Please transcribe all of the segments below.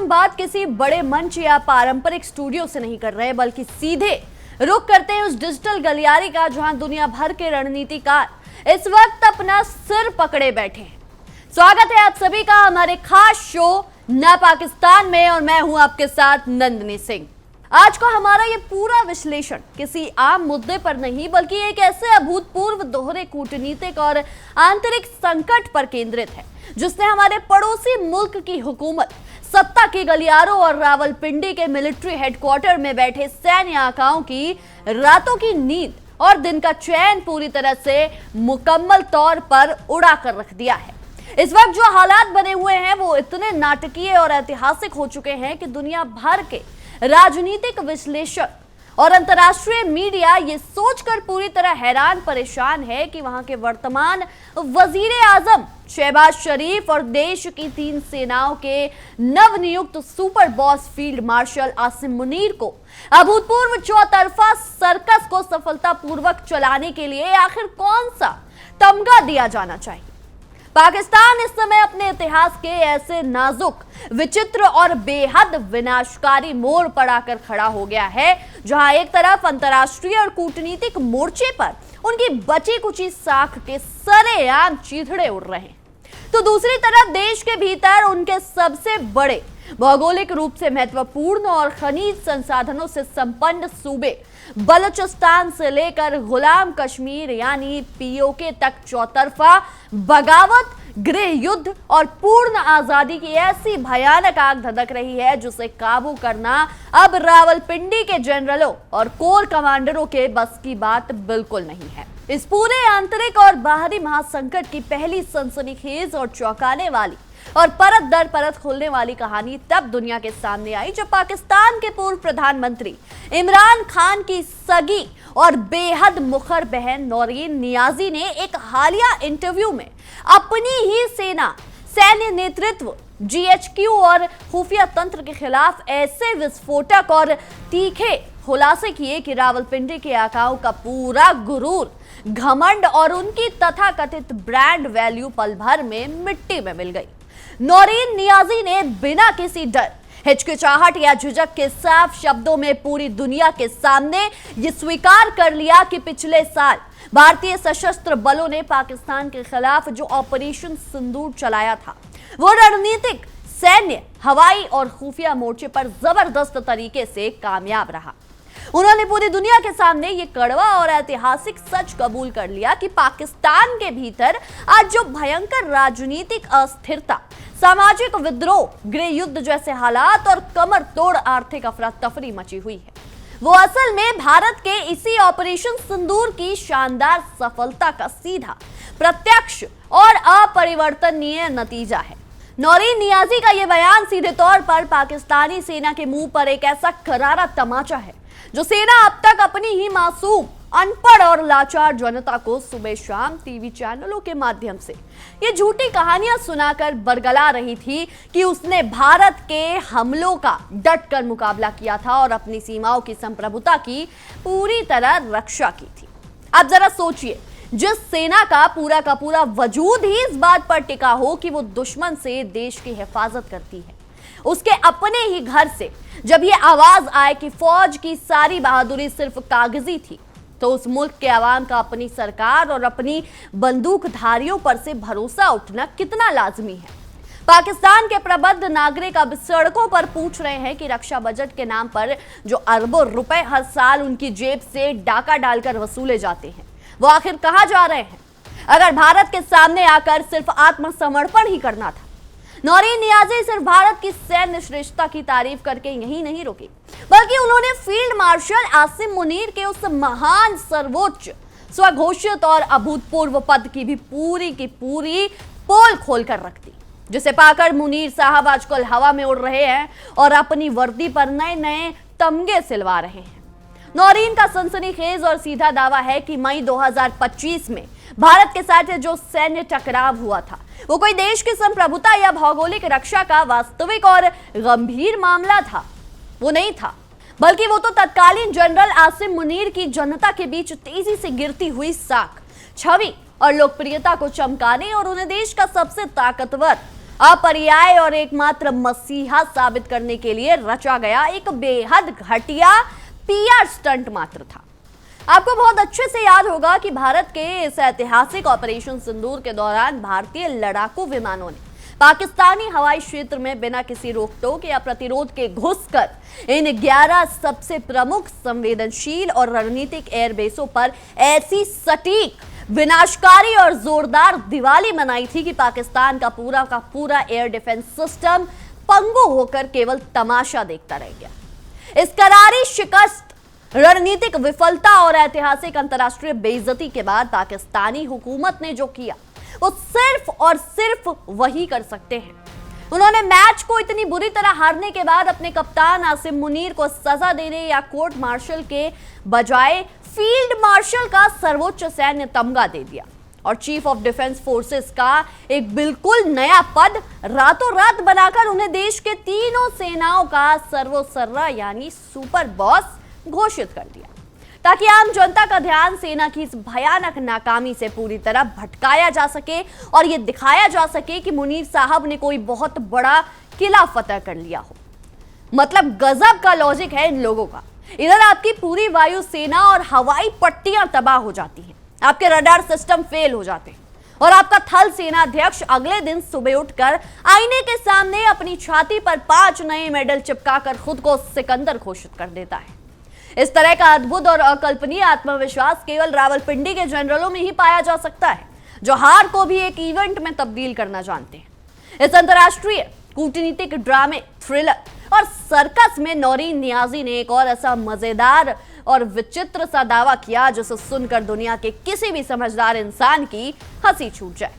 हम बात किसी बड़े मंच या पारंपरिक स्टूडियो से नहीं कर रहे, बल्कि सीधे रुख करते हैं उस डिजिटल गलियारे का जहां दुनिया भर के रणनीतिकार इस वक्त अपना सिर पकड़े बैठे हैं। स्वागत है आप सभी का हमारे खास शो ना पाकिस्तान में, और मैं हूं आपके साथ नंदिनी सिंह। आज का हमारा ये पूरा विश्लेषण किसी आम मुद्दे पर नहीं, बल्कि एक ऐसे अभूतपूर्व दोहरे कूटनीतिक और आंतरिक संकट पर केंद्रित है जिसने हमारे पड़ोसी मुल्क की हुकूमत, सत्ता के गलियारों और रावलपिंडी के मिलिट्री हेडक्वार्टर में बैठे सैन्य आकाओं की रातों की नींद और दिन का चैन पूरी तरह से मुकम्मल तौर पर उड़ा कर रख दिया है। इस वक्त जो हालात बने हुए हैं वो इतने नाटकीय और ऐतिहासिक हो चुके हैं कि दुनिया भर के राजनीतिक विश्लेषक और अंतर्राष्ट्रीय मीडिया ये सोचकर पूरी तरह हैरान परेशान है कि वहां के वर्तमान वजीर आजम शहबाज शरीफ और देश की 3 सेनाओं के नवनियुक्त super boss field marshal Asim Munir को अभूतपूर्व चौतरफा सर्कस को सफलतापूर्वक चलाने के लिए आखिर कौन सा तमगा दिया जाना चाहिए। पाकिस्तान इस समय अपने इतिहास के ऐसे नाजुक, विचित्र और बेहद विनाशकारी मोड़ पर आकर खड़ा हो गया है जहां एक तरफ अंतर्राष्ट्रीय और कूटनीतिक मोर्चे पर उनकी बची कुची साख के सरेआम चीथड़े उड़ रहे हैं, तो दूसरी तरफ देश के भीतर उनके सबसे बड़े, भौगोलिक रूप से महत्वपूर्ण और खनिज संसाधनों से संपन्न सूबे बलूचिस्तान से लेकर गुलाम कश्मीर यानी पीओके तक चौतरफा बगावत, गृह युद्ध और पूर्ण आजादी की ऐसी भयानक आग धधक रही है जिसे काबू करना अब रावलपिंडी के जनरलों और कोर कमांडरों के बस की बात बिल्कुल नहीं है। इस पूरे आंतरिक और बाहरी महासंकट की पहली सनसनीखेज और चौंकाने वाली और परत दर परत खोलने वाली कहानी तब दुनिया के सामने आई जब पाकिस्तान के पूर्व प्रधानमंत्री इमरान खान की सगी और बेहद मुखर बहन नौरीन नियाजी ने एक हालिया इंटरव्यू में अपनी ही सेना, सैन्य नेतृत्व, जीएचक्यू और खुफिया तंत्र के खिलाफ ऐसे विस्फोटक और तीखे खुलासे किए कि रावलपिंडी के आकाओं का पूरा गुरूर, घमंड और उनकी तथाकथित ब्रांड वैल्यू पल भर में मिट्टी में मिल गई। नौरीन नियाजी ने बिना किसी डर, हिचकिचाहट या झिझक के साफ शब्दों में पूरी दुनिया के सामने ये स्वीकार कर लिया कि पिछले साल भारतीय सशस्त्र बलों ने पाकिस्तान के खिलाफ जो ऑपरेशन सिंदूर चलाया था वो रणनीतिक, सैन्य, हवाई और खुफिया मोर्चे पर जबरदस्त तरीके से कामयाब रहा। उन्होंने पूरी दुनिया के सामने ये कड़वा और ऐतिहासिक सच कबूल कर लिया कि पाकिस्तान के भीतर आज जो भयंकर राजनीतिक अस्थिरता, सामाजिक विद्रोह, गृह युद्ध जैसे हालात और कमर तोड़ आर्थिक अफरा तफरी मची हुई है वो असल में भारत के इसी ऑपरेशन सिंदूर की शानदार सफलता का सीधा, प्रत्यक्ष और अपरिवर्तनीय नतीजा है। नौरीन नियाजी का यह बयान सीधे तौर पर पाकिस्तानी सेना के मुंह पर एक ऐसा करारा तमाचा है जो सेना अब तक अपनी ही मासूम, अनपढ़ और लाचार जनता को सुबह शाम टीवी चैनलों के माध्यम से ये झूठी कहानियां सुनाकर बरगला रही थी कि उसने भारत के हमलों का डटकर मुकाबला किया था और अपनी सीमाओं की संप्रभुता की पूरी तरह रक्षा की थी। अब जरा सोचिए, जिस सेना का पूरा वजूद ही इस बात पर टिका हो कि वो दुश्मन से देश की हिफाजत करती है, उसके अपने ही घर से जब ये आवाज आए कि फौज की सारी बहादुरी सिर्फ कागजी थी, तो उस मुल्क के अवाम का अपनी सरकार और अपनी बंदूकधारियों पर से भरोसा उठना कितना लाजमी है। पाकिस्तान के प्रबुद्ध नागरिक अब सड़कों पर पूछ रहे हैं कि रक्षा बजट के नाम पर जो अरबों रुपए हर साल उनकी जेब से डाका डालकर वसूले जाते हैं वो आखिर कहां जा रहे हैं। अगर भारत के सामने आकर सिर्फ आत्मसमर्पण ही करना था, नौरीन नियाजी सिर्फ भारत की सैन्य श्रेष्ठता की तारीफ करके यहीं नहीं रुकी, बल्कि उन्होंने फील्ड मार्शल आसिम मुनीर के उस महान, सर्वोच्च, स्वघोषित और अभूतपूर्व पद की भी पूरी पोल खोलकर रख दी, जिसे पाकर मुनीर साहब आजकल हवा में उड़ रहे हैं और अपनी वर्दी पर नए तमगे सिलवा रहे हैं। नौरीन का सनसनीखेज और सीधा दावा है कि मई 2025 में भारत के साथ जो सैन्य टकराव हुआ था वो कोई देश की संप्रभुता या भौगोलिक रक्षा का वास्तविक और गंभीर मामला था, वो नहीं था, बल्कि वो तो तत्कालीन जनरल आसिम मुनीर की जनता के बीच तेजी से गिरती हुई साख, छवि और लोकप्रियता को चमकाने और उन्हें देश का सबसे ताकतवर, अपर्याय और एकमात्र मसीहा साबित करने के लिए रचा गया एक बेहद घटिया पीआर स्टंट मात्र था। आपको बहुत अच्छे से याद होगा कि भारत के इस ऐतिहासिक ऑपरेशन सिंदूर के दौरान भारतीय लड़ाकू विमानों ने पाकिस्तानी हवाई क्षेत्र में बिना किसी रोक-टोक या प्रतिरोध के घुसकर इन 11 सबसे प्रमुख, संवेदनशील और रणनीतिक एयरबेसों पर ऐसी सटीक, विनाशकारी और जोरदार दिवाली मनाई थी कि पाकिस्तान का पूरा एयर डिफेंस सिस्टम पंगु होकर केवल तमाशा देखता रह गया। इस करारी शिकस्त, रणनीतिक विफलता और ऐतिहासिक अंतर्राष्ट्रीय बेइज्जती के बाद पाकिस्तानी हुकूमत ने जो किया वो सिर्फ और सिर्फ वही कर सकते हैं। उन्होंने मैच को इतनी बुरी तरह हारने के बाद अपने कप्तान आसिम मुनीर को सजा देने या कोर्ट मार्शल के बजाय फील्ड मार्शल का सर्वोच्च सैन्य तमगा दे दिया और चीफ ऑफ डिफेंस फोर्सेस का एक बिल्कुल नया पद रातों रात बनाकर उन्हें देश के तीनों सेनाओं का सर्वोसर्रा यानी सुपर बॉस घोषित कर दिया, ताकि आम जनता का ध्यान सेना की इस भयानक नाकामी से पूरी तरह भटकाया जा सके और यह दिखाया जा सके कि मुनीर साहब ने कोई बहुत बड़ा किला फतह कर लिया हो। मतलब गजब का लॉजिक है इन लोगों का। इधर आपकी पूरी वायु सेना और हवाई पट्टियां तबाह हो जाती हैं, आपके रडार सिस्टम फेल हो जाते हैं और आपका थल सेना अध्यक्ष अगले दिन सुबह उठकर आईने के सामने अपनी छाती पर 5 नए मेडल चिपकाकर खुद को सिकंदर घोषित कर देता है। इस तरह का अद्भुत और अकल्पनीय आत्मविश्वास केवल रावलपिंडी के जनरलों में ही पाया जा सकता है, जो हार को भी एक इवेंट में तब्दील करना जानते हैं। इस अंतर्राष्ट्रीय कूटनीतिक ड्रामे, थ्रिलर और सर्कस में नौरीन नियाजी ने एक और ऐसा मजेदार और विचित्र सा दावा किया जिसे सुनकर दुनिया के किसी भी समझदार इंसान की हंसी छूट जाए।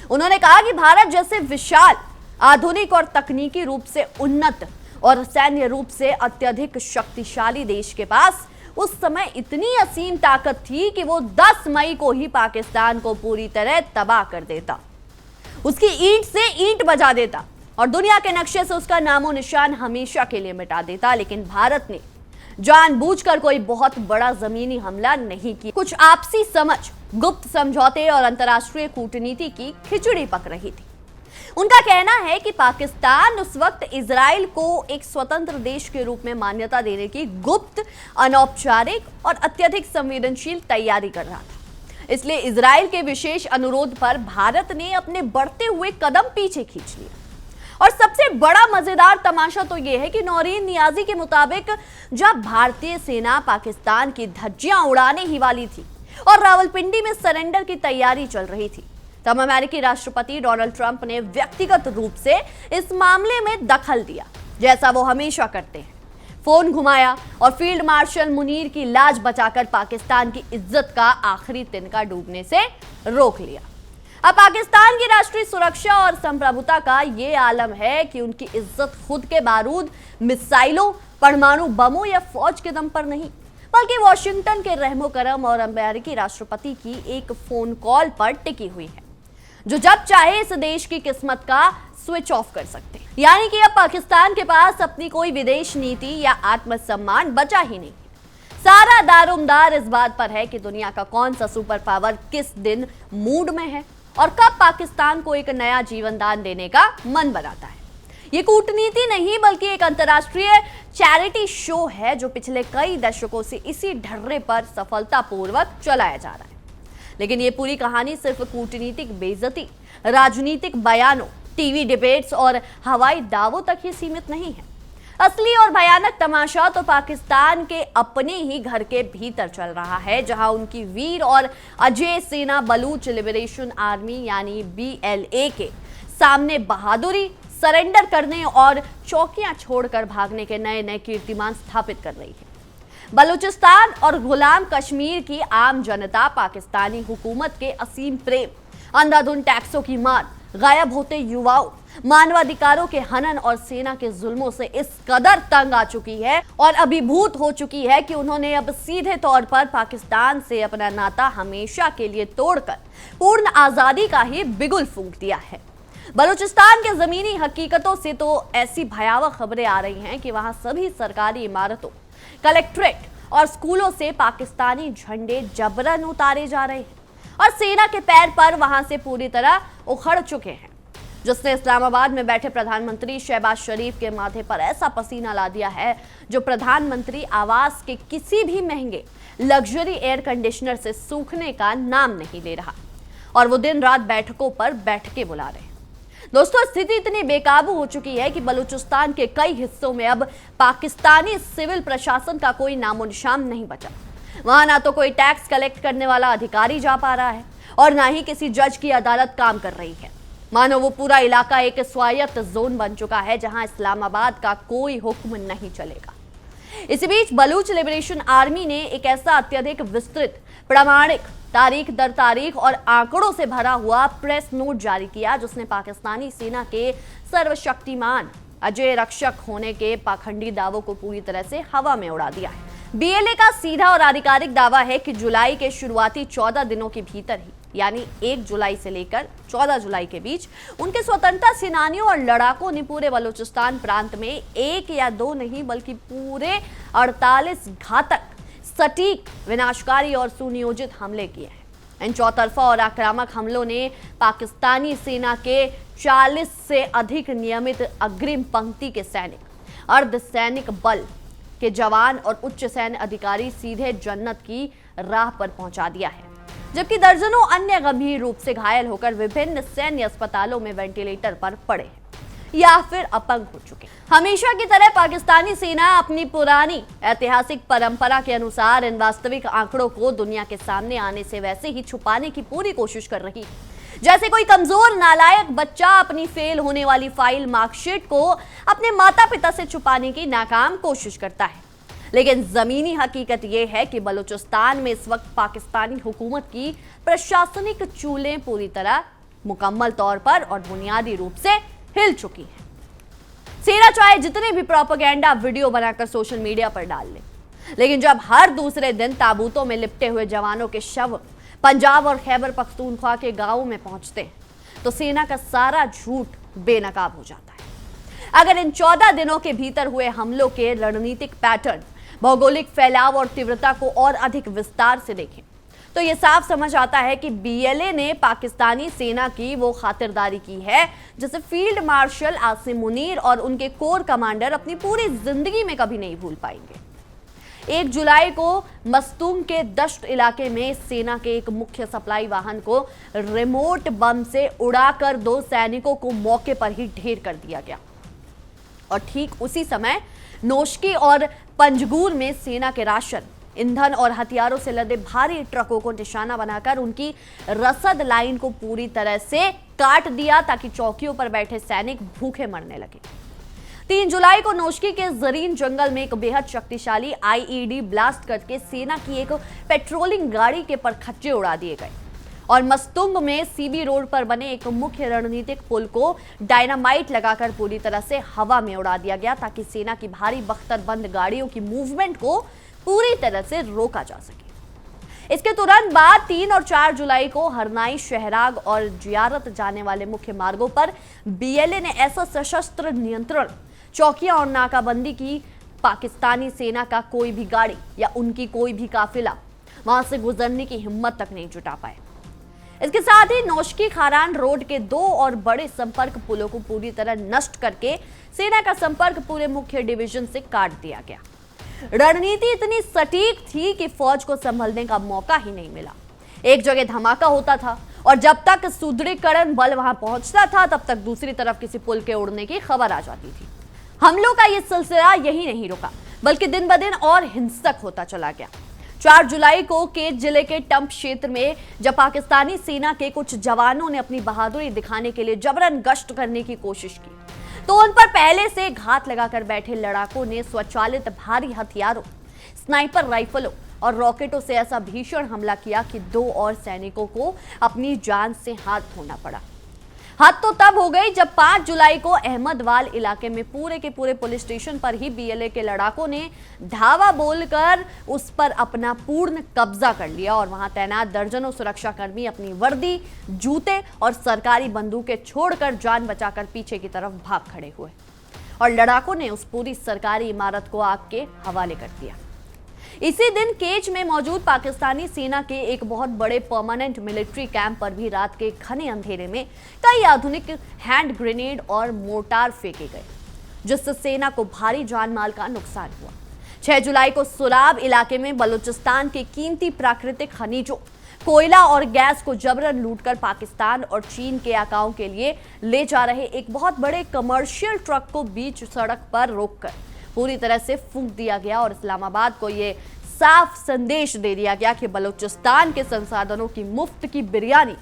उन्होंने कहा कि भारत जैसे विशाल, आधुनिक और तकनीकी रूप से उन्नत और सैन्य रूप से अत्यधिक शक्तिशाली देश के पास उस समय इतनी असीम ताकत थी कि वो 10 मई को ही पाकिस्तान को पूरी तरह तबाह कर देता, उसकी ईंट से ईंट बजा देता और दुनिया के नक्शे से उसका नामो निशान हमेशा के लिए मिटा देता। लेकिन भारत ने जानबूझकर कोई बहुत बड़ा जमीनी हमला नहीं किया। कुछ आपसी समझ, गुप्त समझौते और अंतर्राष्ट्रीय कूटनीति की खिचड़ी पक रही थी। उनका कहना है कि पाकिस्तान उस वक्त इजराइल को एक स्वतंत्र देश के रूप में मान्यता देने की गुप्त, अनौपचारिक और अत्यधिक संवेदनशील तैयारी कर रहा था। इसलिए इजराइल के विशेष अनुरोध पर भारत ने अपने बढ़ते हुए कदम पीछे खींच लिए। और सबसे बड़ा मजेदार तमाशा तो यह है कि नौरीन नियाजी के मुताबिक जब भारतीय सेना पाकिस्तान की धज्जियां उड़ाने ही वाली थी और रावलपिंडी में सरेंडर की तैयारी चल रही थी, तब अमेरिकी राष्ट्रपति डोनाल्ड ट्रंप ने व्यक्तिगत रूप से इस मामले में दखल दिया, जैसा वो हमेशा करते हैं। फोन घुमाया और फील्ड मार्शल मुनीर की लाज बचाकर पाकिस्तान की इज्जत का आखिरी तिनका डूबने से रोक लिया। अब पाकिस्तान की राष्ट्रीय सुरक्षा और संप्रभुता का ये आलम है कि उनकी इज्जत खुद के बारूद, मिसाइलों, परमाणु बमों या फौज के दम पर नहीं, बल्कि वॉशिंगटन के रहमो करम और अमेरिकी राष्ट्रपति की एक फोन कॉल पर टिकी हुई है, जो जब चाहे इस देश की किस्मत का स्विच ऑफ कर सकते हैं। यानी कि अब पाकिस्तान के पास अपनी कोई विदेश नीति या आत्मसम्मान बचा ही नहीं। सारा दारोमदार इस बात पर है कि दुनिया का कौन सा सुपर पावर किस दिन मूड में है और कब पाकिस्तान को एक नया जीवन दान देने का मन बनाता है। ये कूटनीति नहीं बल्कि एक अंतर्राष्ट्रीय चैरिटी शो है जो पिछले कई दशकों से इसी ढर्रे पर सफलतापूर्वक चलाया जा रहा है। लेकिन ये पूरी कहानी सिर्फ कूटनीतिक बेइज्जती, राजनीतिक बयानों, टीवी डिबेट्स और हवाई दावों तक ही सीमित नहीं है। असली और भयानक तमाशा तो पाकिस्तान के अपने ही घर के भीतर चल रहा है, जहां उनकी वीर और अजय सेना बलूच लिबरेशन आर्मी यानी BLA के सामने बहादुरी, सरेंडर करने और चौकियां छोड़कर भागने के नए नए कीर्तिमान स्थापित कर रही है। बलूचिस्तान और गुलाम कश्मीर की आम जनता पाकिस्तानी हुकूमत के असीम प्रेम, अंधाधुंध टैक्सों की मार, गायब होते युवाओं, मानवाधिकारों के हनन और सेना के जुल्मों से इस कदर तंग आ चुकी है और अभिभूत हो चुकी है कि उन्होंने अब सीधे तौर पर पाकिस्तान से अपना नाता हमेशा के लिए तोड़कर पूर्ण आजादी का ही बिगुल फूंक दिया है। बलूचिस्तान के जमीनी हकीकतों से तो ऐसी भयावह खबरें आ रही हैं कि वहां सभी सरकारी इमारतों, कलेक्ट्रेट और स्कूलों से पाकिस्तानी झंडे जबरन उतारे जा रहे हैं और सेना के पैर पर वहां से पूरी तरह उखड़ चुके हैं। जिसने इस्लामाबाद में बैठे प्रधानमंत्री शहबाज शरीफ के माथे पर ऐसा पसीना ला दिया है जो प्रधानमंत्री आवास के किसी भी महंगे लग्जरी एयर कंडीशनर से सूखने का नाम नहीं ले रहा और वो दिन रात बैठकों पर बैठकें बुला रहे हैं। दोस्तों, स्थिति इतनी बेकाबू हो चुकी है कि बलूचिस्तान के कई हिस्सों में अब पाकिस्तानी सिविल प्रशासन का कोई नामो निशान नहीं बचा। वहां ना तो कोई टैक्स कलेक्ट करने वाला अधिकारी जा पा रहा है और ना ही किसी जज की अदालत काम कर रही है। मानो वो पूरा इलाका एक स्वायत्त जोन बन चुका है जहां इस्लामाबाद का कोई हुक्म नहीं चलेगा। इसी बीच बलूच लिबरेशन आर्मी ने एक ऐसा अत्यधिक विस्तृत, प्रामाणिक, तारीख दर तारीख और आंकड़ों से भरा हुआ प्रेस नोट जारी किया जिसने पाकिस्तानी सेना के सर्वशक्तिमान अजय रक्षक होने के पाखंडी दावों को पूरी तरह से हवा में उड़ा दिया है। बीएलए का सीधा और आधिकारिक दावा है कि जुलाई के शुरुआती 14 दिनों के भीतर ही, यानी 1 जुलाई से लेकर 14 जुलाई के बीच, उनके स्वतंत्रता सेनानियों और लड़ाकों ने पूरे बलूचिस्तान प्रांत में एक या दो नहीं बल्कि पूरे 48 घातक, सटीक, विनाशकारी और सुनियोजित हमले किए हैं। इन चौतरफा और आक्रामक हमलों ने पाकिस्तानी सेना के 40 से अधिक नियमित अग्रिम पंक्ति के सैनिक, अर्धसैनिक बल के जवान और उच्च सैन्य अधिकारी सीधे जन्नत की राह पर पहुंचा दिया है, जबकि दर्जनों अन्य गंभीर रूप से घायल होकर विभिन्न सैन्य अस्पतालों में वेंटिलेटर पर पड़े हैं या फिर अपंग हो चुके हैं। हमेशा की तरह पाकिस्तानी सेना अपनी पुरानी ऐतिहासिक परंपरा के अनुसार इन वास्तविक आंकड़ों को दुनिया के सामने आने से वैसे ही छुपाने की पूरी कोशिश कर रही है, जैसे कोई कमजोर नालायक बच्चा अपनी फेल होने वाली फाइल मार्कशीट को अपने माता पिता से छुपाने की नाकाम कोशिश करता है। लेकिन जमीनी हकीकत यह है कि बलूचिस्तान में इस वक्त पाकिस्तानी हुकूमत की प्रशासनिक चूलें पूरी तरह मुकम्मल तौर पर और बुनियादी रूप से हिल चुकी है। सेना चाहे जितने भी प्रोपेगेंडा वीडियो बनाकर सोशल मीडिया पर डाल ले, लेकिन जब हर दूसरे दिन ताबूतों में लिपटे हुए जवानों के शव पंजाब और खैबर पख्तूनख्वा के गांवों में पहुंचते हैं तो सेना का सारा झूठ बेनकाब हो जाता है। अगर इन 14 दिनों के भीतर हुए हमलों के रणनीतिक पैटर्न, भौगोलिक फैलाव और तीव्रता को और अधिक विस्तार से देखें तो यह साफ समझ आता है कि बीएलए ने पाकिस्तानी सेना की वो खातिरदारी की है जिसे फील्ड मार्शल आसिम मुनीर और उनके कोर कमांडर अपनी पूरी जिंदगी में कभी नहीं भूल पाएंगे। 1 जुलाई को मस्तूम के दश्त इलाके में सेना के एक मुख्य सप्लाई वाहन को रिमोट बम से उड़ाकर 2 सैनिकों को मौके पर ही ढेर कर दिया गया और ठीक उसी समय नोशकी और पंजगूर में सेना के राशन, ईंधन और हथियारों से लदे भारी ट्रकों को निशाना बनाकर उनकी रसद लाइन को पूरी तरह से काट दिया ताकि चौकियों पर बैठे सैनिक भूखे मरने लगे। 3 जुलाई को नोशकी के जरीन जंगल में एक बेहद शक्तिशाली आईईडी ब्लास्ट करके सेना की एक पेट्रोलिंग गाड़ी के परखच्चे उड़ा दिए गए और मस्तुंग में सीबी रोड पर बने एक मुख्य रणनीतिक पुल को डायनामाइट लगाकर पूरी तरह से हवा में उड़ा दिया गया ताकि सेना की भारी बख्तरबंद गाड़ियों की मूवमेंट को पूरी तरह से रोका जा सके। इसके तुरंत बाद 3 और 4 जुलाई को हरनाई, शहराग और जियारत जाने वाले मुख्य मार्गों पर बीएलए ने ऐसा सशस्त्र नियंत्रण, चौकियां और नाकाबंदी की पाकिस्तानी सेना का कोई भी गाड़ी या उनकी कोई भी काफिला वहां से गुजरने की हिम्मत तक नहीं जुटा पाए। इसके साथ ही नौशकी खारान रोड के 2 और बड़े संपर्क पुलों को पूरी तरह नष्ट करके सेना का संपर्क पूरे मुख्य डिवीजन से काट दिया गया। रणनीति इतनी सटीक थी कि फौज को संभलने का मौका ही नहीं मिला। एक जगह धमाका होता था और जब तक सुदृढ़ीकरण बल वहां पहुंचता था तब तक दूसरी तरफ किसी पुल के उड़ने की खबर आ जाती थी। हमलों का यह सिलसिला यही नहीं रुका बल्कि दिन ब दिन और हिंसक होता चला गया। 4 जुलाई को केच जिले के टंप क्षेत्र में जब पाकिस्तानी सेना के कुछ जवानों ने अपनी बहादुरी दिखाने के लिए जबरन गश्त करने की कोशिश की तो उन पर पहले से घात लगाकर बैठे लड़ाकों ने स्वचालित भारी हथियारों, स्नाइपर राइफलों और रॉकेटों से ऐसा भीषण हमला किया कि 2 और सैनिकों को अपनी जान से हाथ धोना पड़ा। हद तो तब हो गई जब 5 जुलाई को अहमदवाल इलाके में पूरे के पूरे पुलिस स्टेशन पर ही बीएलए के लड़ाकों ने धावा बोलकर उस पर अपना पूर्ण कब्जा कर लिया और वहां तैनात दर्जनों सुरक्षाकर्मी अपनी वर्दी, जूते और सरकारी बंदूकें छोड़कर जान बचाकर पीछे की तरफ भाग खड़े हुए और लड़ाकों ने उस पूरी सरकारी इमारत को आग के हवाले कर दिया। इसी दिन केच में मौजूद पाकिस्तानी सेना के एक बहुत बड़े परमानेंट मिलिट्री कैंप पर भी रात के घने अंधेरे में कई आधुनिक हैंड ग्रेनेड और मोर्टार फेंके गए, जिससे सेना को भारी जान माल का नुकसान हुआ। 6 जुलाई को सुराब इलाके में बलूचिस्तान के कीमती प्राकृतिक खनिजों, कोयला और गैस को जबरन लूटकर पाकिस्तान और चीन के आकाओं के लिए ले जा रहे एक बहुत बड़े कमर्शियल ट्रक को बीच सड़क पर रोककर पूरी तरह से फूंक दिया गया और इस्लामाबाद को यह साफ संदेश दे दिया गया कि बलूचिस्तान के संसाधनों की मुफ्त की बिरयानी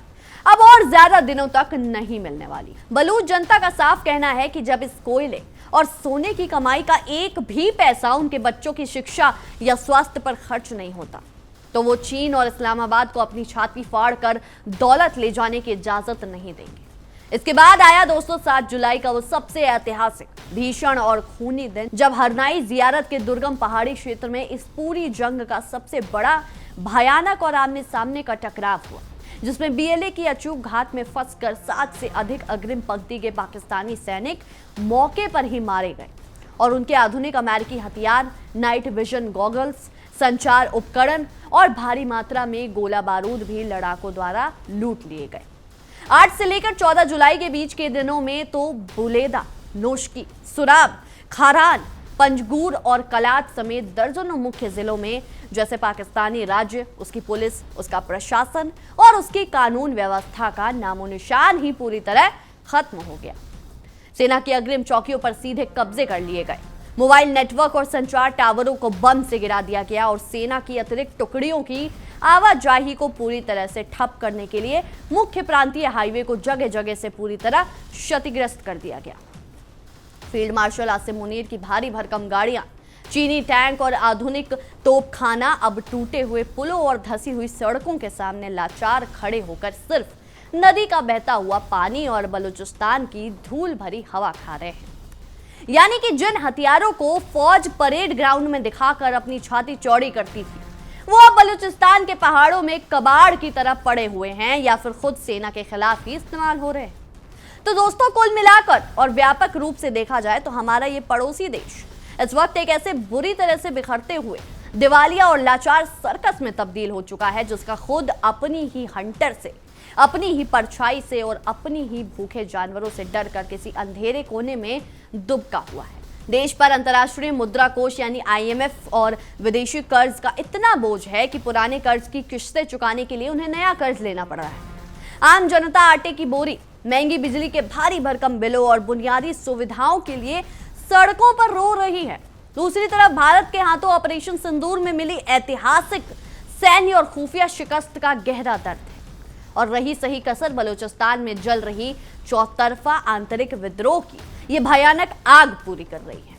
अब और ज्यादा दिनों तक नहीं मिलने वाली। बलूच जनता का साफ कहना है कि जब इस कोयले और सोने की कमाई का एक भी पैसा उनके बच्चों की शिक्षा या स्वास्थ्य पर खर्च नहीं होता, तो वो चीन और इस्लामाबाद को अपनी छाती फाड़कर दौलत ले जाने की इजाजत नहीं देंगे। इसके बाद आया दोस्तों 7 जुलाई का वो सबसे ऐतिहासिक, भीषण और खूनी दिन, जब हरनाई जियारत के दुर्गम पहाड़ी क्षेत्र में इस पूरी जंग का सबसे बड़ा, भयानक और आमने सामने का टकराव हुआ, जिसमें बीएलए की अचूक घात में फंसकर 7 से अधिक अग्रिम पंक्ति के पाकिस्तानी सैनिक मौके पर ही मारे गए और उनके आधुनिक अमेरिकी हथियार, नाइट विजन गॉगल्स, संचार उपकरण और भारी मात्रा में गोला बारूद भी लड़ाकों द्वारा लूट लिए गए। 8 से लेकर 14 जुलाई के बीच के दिनों में तो बुलेदा, नोशकी, सुराब, खारान, पंजगूर और कलात समेत दर्जनों मुख्य जिलों में जैसे पाकिस्तानी राज्य, उसकी पुलिस, उसका प्रशासन और उसकी कानून व्यवस्था का नामो निशान ही पूरी तरह खत्म हो गया। सेना की अग्रिम चौकियों पर सीधे कब्जे कर लिए गए, मोबाइल नेटवर्क और संचार टावरों को बम से गिरा दिया गया और सेना की अतिरिक्त टुकड़ियों की आवाजाही को पूरी तरह से ठप करने के लिए मुख्य प्रांतीय हाईवे को जगह जगह से पूरी तरह क्षतिग्रस्त कर दिया गया। फील्ड मार्शल आसिम मुनीर की भारी भरकम गाड़ियां, चीनी टैंक और आधुनिक तोपखाना अब टूटे हुए पुलों और धसी हुई सड़कों के सामने लाचार खड़े होकर सिर्फ नदी का बहता हुआ पानी और बलूचिस्तान की धूल भरी हवा खा रहे हैं। यानी कि जिन हथियारों को फौज परेड ग्राउंड में दिखाकर अपनी छाती चौड़ी करती थी, वो अब बलूचिस्तान के पहाड़ों में कबाड़ की तरह पड़े हुए हैं या फिर खुद सेना के खिलाफ ही इस्तेमाल हो रहे हैं। तो दोस्तों, कुल मिलाकर और व्यापक रूप से देखा जाए तो हमारा ये पड़ोसी देश इस वक्त एक ऐसे बुरी तरह से बिखरते हुए दिवालिया और लाचार सर्कस में तब्दील हो चुका है, जिसका खुद अपनी ही हंटर से, अपनी ही परछाई से और अपनी ही भूखे जानवरों से डर कर किसी अंधेरे कोने में दुबका हुआ है। देश पर अंतर्राष्ट्रीय मुद्रा कोष यानी IMF और विदेशी कर्ज का इतना बोझ है कि पुराने कर्ज की किश्तें चुकाने के लिए उन्हें नया कर्ज लेना पड़ रहा है। आम जनता आटे की बोरी, महंगी बिजली के भारी भरकम बिलों और बुनियादी सुविधाओं के लिए सड़कों पर रो रही है। दूसरी तरफ भारत के हाथों ऑपरेशन सिंदूर में मिली ऐतिहासिक सैन्य और खुफिया शिकस्त का गहरा दर्द है और रही सही कसर बलूचिस्तान में जल रही चौतरफा आंतरिक विद्रोह की ये भयानक आग पूरी कर रही है।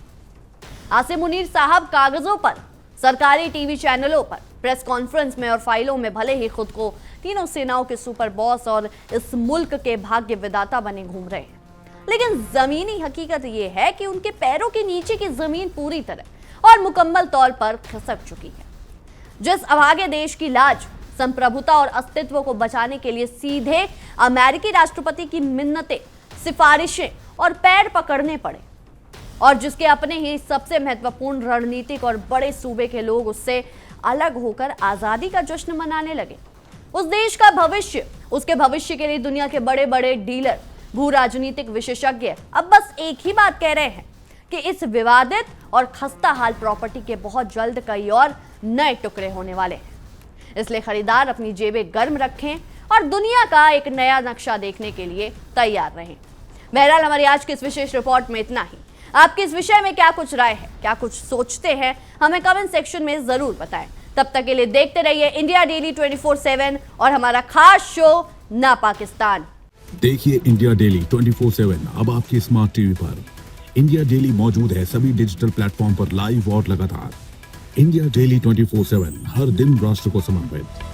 आसिम मुनीर साहब कागजों पर, सरकारी टीवी चैनलों पर, प्रेस कॉन्फ्रेंस में और फाइलों में भले ही खुद को तीनों सेनाओं के सुपर बॉस और इस मुल्क के भाग्य विदाता बने घूम रहे हैं, लेकिन जमीनी हकीकत यह है कि उनके पैरों के नीचे की जमीन पूरी तरह और मुकम्मल तौर पर खिसक चुकी है। जिस अभागे देश की लाज, संप्रभुता और अस्तित्व को बचाने के लिए सीधे अमेरिकी राष्ट्रपति की मिन्नतें, सिफारिशें और पैर पकड़ने पड़े और जिसके अपने ही सबसे महत्वपूर्ण रणनीतिक और बड़े सूबे के लोग उससे अलग होकर आजादी का जश्न मनाने लगे, उस देश का भविष्य, उसके भविष्य के लिए दुनिया के बड़े बड़े डीलर, भू राजनीतिक विशेषज्ञ अब बस एक ही बात कह रहे हैं कि इस विवादित और खस्ता हाल प्रॉपर्टी के बहुत जल्द कई और नए टुकड़े होने वाले हैं। इसलिए खरीदार अपनी जेबें गर्म रखें और दुनिया का एक नया नक्शा देखने के लिए तैयार रहें। बहरहाल हमारी आज की इस विशेष रिपोर्ट में इतना ही। आपकी इस विषय में क्या कुछ राय है, क्या कुछ सोचते हैं, हमें कमेंट सेक्शन में जरूर बताएं। तब तक के लिए देखते रहिए इंडिया डेली 24/7 और हमारा खास शो ना पाकिस्तान। देखिए इंडिया डेली 24/7 अब आपकी स्मार्ट टीवी पर। इंडिया डेली मौजूद है सभी डिजिटल प्लेटफॉर्म पर लाइव और लगातार। इंडिया डेली 24/7 हर दिन राष्ट्र को समर्पित।